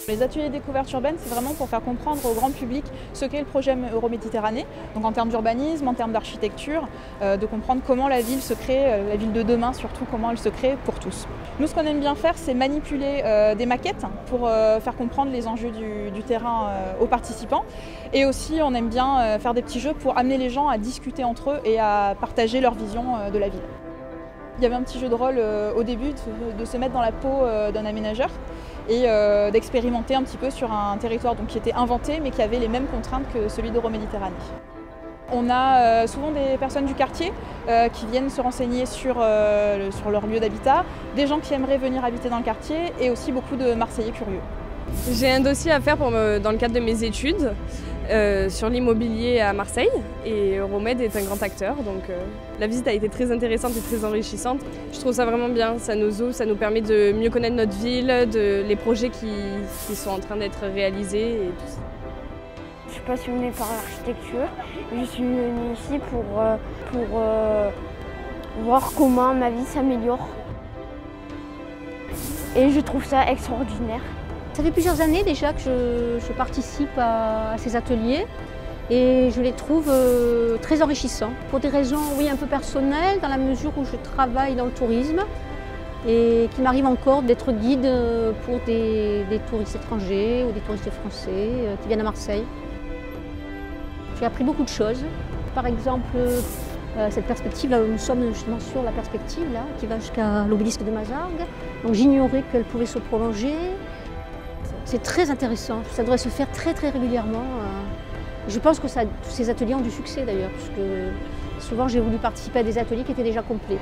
Les ateliers découvertes urbaines, c'est vraiment pour faire comprendre au grand public ce qu'est le projet Euroméditerranée, donc en termes d'urbanisme, en termes d'architecture, de comprendre comment la ville se crée, la ville de demain surtout, comment elle se crée pour tous. Nous, ce qu'on aime bien faire, c'est manipuler des maquettes pour faire comprendre les enjeux du terrain aux participants. Et aussi, on aime bien faire des petits jeux pour amener les gens à discuter entre eux et à partager leur vision de la ville. Il y avait un petit jeu de rôle au début, de se mettre dans la peau d'un aménageur et d'expérimenter un petit peu sur un territoire qui était inventé mais qui avait les mêmes contraintes que celui d'Euroméditerranée. On a souvent des personnes du quartier qui viennent se renseigner sur leur lieu d'habitat, des gens qui aimeraient venir habiter dans le quartier et aussi beaucoup de Marseillais curieux. J'ai un dossier à faire dans le cadre de mes études sur l'immobilier à Marseille et Euromed est un grand acteur, donc la visite a été très intéressante et très enrichissante. Je trouve ça vraiment bien, ça nous ouvre, ça nous permet de mieux connaître notre ville, les projets qui sont en train d'être réalisés et tout ça. Je suis passionnée par l'architecture, je suis venue ici pour voir comment ma vie s'améliore et je trouve ça extraordinaire. Ça fait plusieurs années déjà que je participe à ces ateliers et je les trouve très enrichissants. Pour des raisons, oui, un peu personnelles, dans la mesure où je travaille dans le tourisme et qu'il m'arrive encore d'être guide pour des touristes étrangers ou des touristes français qui viennent à Marseille. J'ai appris beaucoup de choses. Par exemple, cette perspective, là, nous sommes justement sur la perspective là, qui va jusqu'à l'obélisque de Mazargues. Donc j'ignorais qu'elle pouvait se prolonger. C'est très intéressant, ça devrait se faire très régulièrement. Je pense que tous ces ateliers ont du succès d'ailleurs, puisque souvent j'ai voulu participer à des ateliers qui étaient déjà complets.